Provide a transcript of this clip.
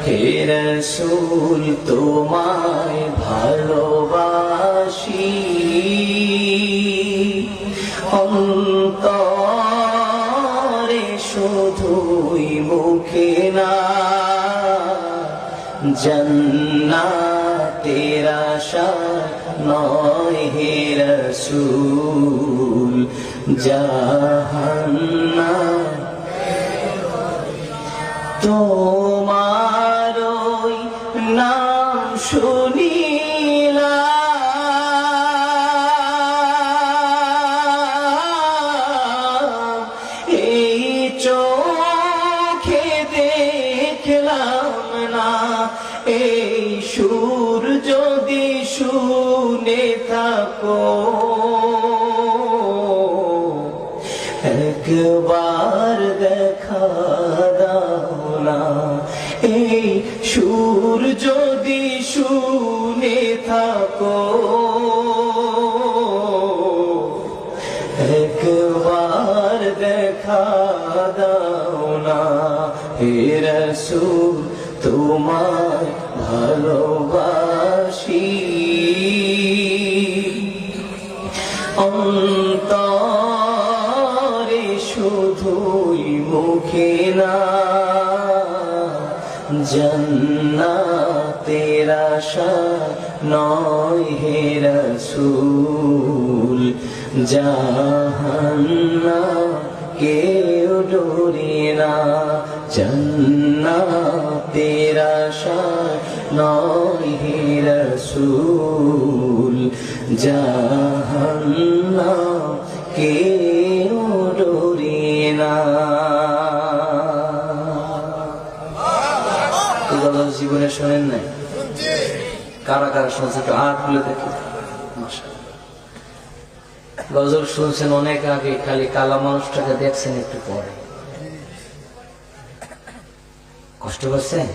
হে রাসূল তোমায় ভালোবাসি অন্তরে শুধুই মুখে না জান্নাতের আশা নয় হে রাসূল জাহান্নাম তোমার ওই নাম শুনিলাম এই চোখে দেখলাম না এই সুর যদি শুনে থাকো একবার দেখা দাও না এই সুর যদি শুনে থাকো একবার দেখা দাও না হে রাসূল তোমায় ভালোবাসি অন্তরে শুধুই মুখে না জান্নাতের আশা নয় হে রাসূল জাহান্নাম কেউ ডোরে না জান্নাতের আশা নয় হে রাসূল জাহান্নাম কেউ ডোরে না। জীবনে শোনেন নাই? কারা কারা শুনছে একটু হাত তুলে দেখি। গজল শুনছেন অনেক আগে, খালি কালা মানুষটাকে দেখছেন একটু পরে। কষ্ট করছেন?